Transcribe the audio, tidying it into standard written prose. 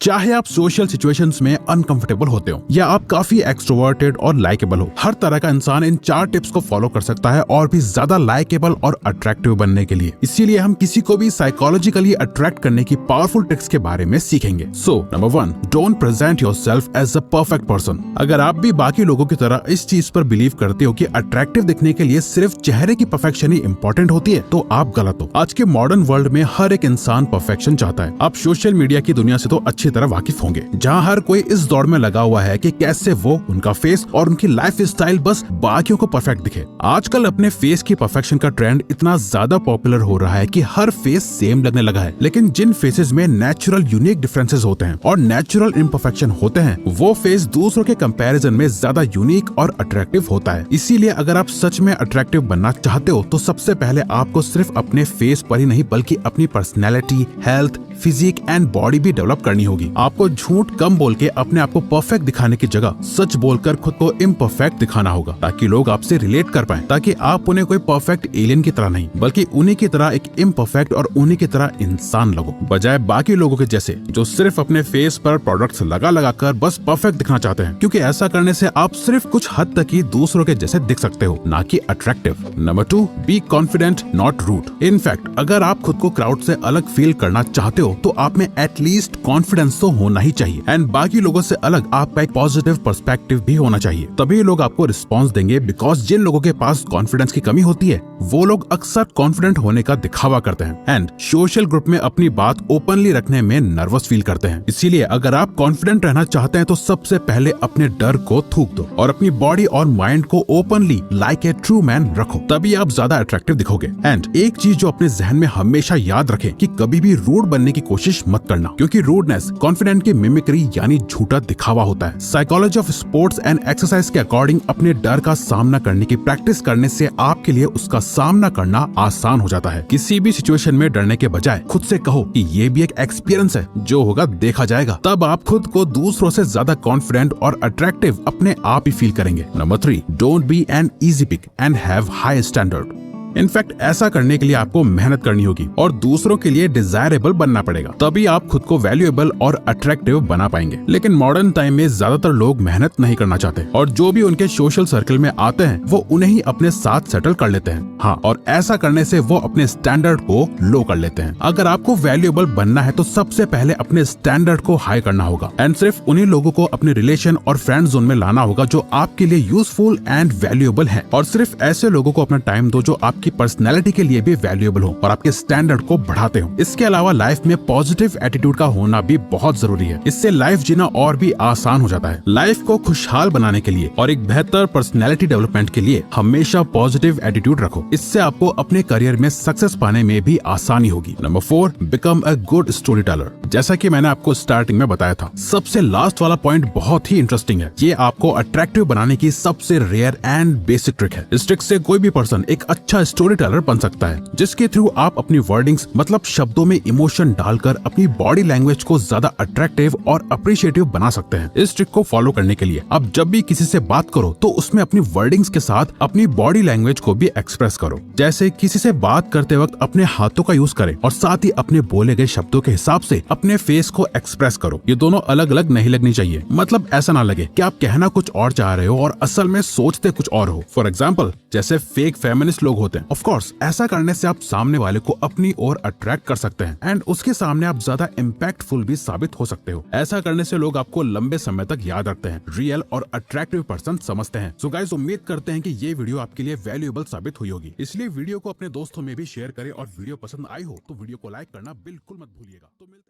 चाहे आप social situations में अनकंफर्टेबल होते हो या आप काफी एक्सट्रोवर्टेड और लाइकेबल हो, हर तरह का इंसान इन 4 टिप्स को फॉलो कर सकता है और भी ज्यादा लाइकेबल और अट्रैक्टिव बनने के लिए। इसीलिए हम किसी को भी साइकोलॉजिकली अट्रैक्ट करने की पावरफुल ट्रिक्स के बारे में सीखेंगे। So number 1, don't present yourself as a perfect person. अगर आप भी बाकी लोगों की तरह इस चीज पर बिलीव करते हो कि अट्रैक्टिव दिखने के लिए सिर्फ चेहरे की परफेक्शन ही इंपॉर्टेंट होती है, तो आप गलत हो। आज के मॉडर्न वर्ल्ड में हर एक इंसान परफेक्शन चाहता है। आप सोशल मीडिया की दुनिया से तो अच्छी तरह वाकिफ होंगे, जहां हर कोई इस दौड़ में लगा हुआ है कि कैसे वो, उनका फेस और उनकी लाइफ स्टाइल बस बाकियों को परफेक्ट दिखे। आजकल अपने फेस की परफेक्शन का ट्रेंड इतना ज्यादा पॉपुलर हो रहा है कि हर फेस सेम लगने लगा है। लेकिन जिन फेसेस में नेचुरल यूनिक डिफरेंसेस होते हैं और नेचुरल इम्परफेक्शन होते हैं, वो फेस दूसरों के कंपैरिजन में ज्यादा यूनिक और अट्रैक्टिव होता है। इसीलिए अगर आप सच में अट्रैक्टिव बनना चाहते हो, तो सबसे पहले आपको सिर्फ अपने फेस पर ही नहीं बल्कि अपनी personality, health, physique and body भी डेवलप करनी होगी। आपको झूठ कम बोल के अपने आप को परफेक्ट दिखाने की जगह सच बोलकर खुद को इम्परफेक्ट दिखाना होगा, ताकि लोग आपसे रिलेट कर पाएं, ताकि आप उन्हें कोई परफेक्ट एलियन की तरह नहीं बल्कि उन्हीं की तरह एक इम्परफेक्ट और उन्हीं की तरह इंसान लगो, बजाय बाकी लोगों के जैसे जो सिर्फ अपने फेस पर प्रोडक्ट्स लगा कर बस परफेक्ट दिखना चाहते हैं। क्योंकि ऐसा करने से आप सिर्फ कुछ हद तक ही दूसरों के जैसे दिख सकते हो, ना कि attractive. Number 2, be confident not rude. In fact अगर आप खुद को क्राउड से अलग फील करना चाहते हो, तो आप में एटलीस्ट कॉन्फिडेंस तो होना ही चाहिए एंड बाकी लोगों से अलग आपका एक पॉजिटिव पर्सपेक्टिव भी होना चाहिए। तभी लोग आपको रिस्पॉन्स देंगे, बिकॉज जिन लोगों के पास कॉन्फिडेंस की कमी होती है, वो लोग अक्सर कॉन्फिडेंट होने का दिखावा करते हैं एंड सोशल ग्रुप में अपनी बात ओपनली रखने में नर्वस फील करते हैं। इसीलिए अगर आप कॉन्फिडेंट रहना चाहते हैं, तो सबसे पहले अपने डर को थूक दो और अपनी बॉडी और माइंड को openly like a true man रखो, तभी आप ज्यादा अट्रैक्टिव दिखोगे। एंड एक चीज जो अपने जहन में हमेशा याद रखें कि कभी भी रूड बनने की कोशिश मत करना, क्योंकि रूडनेस कॉन्फिडेंट की मिमिक्री यानी झूठा दिखावा होता है। Psychology of sports and exercise के अकॉर्डिंग अपने डर का सामना करने की प्रैक्टिस करने से आपके लिए उसका सामना करना आसान हो जाता है। किसी भी सिचुएशन में डरने के बजाय खुद से कहो कि ये भी एक एक्सपीरियंस है, जो होगा देखा जाएगा। तब आप खुद को दूसरों से ज्यादा कॉन्फिडेंट और अट्रैक्टिव अपने आप ही फील करेंगे। Number 3, don't be an easy pick and have high standard. In fact ऐसा करने के लिए आपको मेहनत करनी होगी और दूसरों के लिए डिजायरेबल बनना पड़ेगा, तभी आप खुद को वैल्यूएबल और अट्रैक्टिव बना पाएंगे। लेकिन मॉडर्न टाइम में ज्यादातर लोग मेहनत नहीं करना चाहते और जो भी उनके सोशल सर्कल में आते हैं, वो उन्हें ही अपने साथ सेटल कर लेते हैं। हाँ, और ऐसा करने से वो अपने स्टैंडर्ड को लो कर लेते हैं। अगर आपको वैल्यूएबल बनना है, तो सबसे पहले अपने स्टैंडर्ड को हाई करना होगा एंड सिर्फ उन्हीं लोगों को अपने रिलेशन और फ्रेंड जोन में लाना होगा जो आपके लिए यूजफुल एंड वैल्यूएबल है, और सिर्फ ऐसे लोगों को अपना टाइम दो जो आपकी पर्सनैलिटी के लिए भी वैल्यूएबल हो और आपके स्टैंडर्ड को बढ़ाते हो। इसके अलावा लाइफ में पॉजिटिव एटीट्यूड का होना भी बहुत जरूरी है। इससे लाइफ जीना और भी आसान हो जाता है। लाइफ को खुशहाल बनाने के लिए और एक बेहतर पर्सनैलिटी डेवलपमेंट के लिए हमेशा पॉजिटिव एटीट्यूड रखो। इससे आपको अपने करियर में सक्सेस पाने में भी आसानी होगी। Number 4, become a good story teller. जैसा कि मैंने आपको स्टार्टिंग में बताया था, सबसे लास्ट वाला पॉइंट बहुत ही इंटरेस्टिंग है। ये आपको अट्रैक्टिव बनाने की सबसे रेयर एंड बेसिक ट्रिक है। इस ट्रिक से कोई भी पर्सन एक अच्छा स्टोरी टेलर बन सकता है, जिसके थ्रू आप अपनी वर्डिंग्स मतलब शब्दों में इमोशन डालकर अपनी बॉडी लैंग्वेज को ज्यादा अट्रैक्टिव और अप्रिशिएटिव बना सकते हैं। इस ट्रिक को फॉलो करने के लिए आप जब भी किसी से बात करो, तो उसमें अपनी वर्डिंग्स के साथ अपनी बॉडी लैंग्वेज को भी एक्सप्रेस करो। जैसे किसी से बात करते वक्त अपने हाथों का यूज करें और साथ ही अपने बोले गए शब्दों के हिसाब से अपने फेस को एक्सप्रेस करो। ये दोनों अलग अलग नहीं लगनी चाहिए, मतलब ऐसा ना लगे कि आप कहना कुछ और चाह रहे हो और असल में सोचते कुछ और हो। फॉर एग्जाम्पल, जैसे फेक फेमिनिस्ट लोग होते हैं। ऑफ कोर्स ऐसा करने से आप सामने वाले को अपनी ओर अट्रैक्ट कर सकते हैं एंड उसके सामने आप ज्यादा इम्पैक्टफुल भी साबित हो सकते हो। ऐसा करने से लोग आपको लंबे समय तक याद रखते हैं, रियल और अट्रैक्टिव पर्सन समझते हैं। सो गाइस, उम्मीद करते हैं कि ये वीडियो आपके लिए वैल्यूएबल साबित हुई होगी। इसलिए वीडियो को अपने दोस्तों में भी शेयर करें और वीडियो पसंद आई हो तो वीडियो को लाइक करना बिल्कुल मत भूलिएगा। तो मिलते हैं।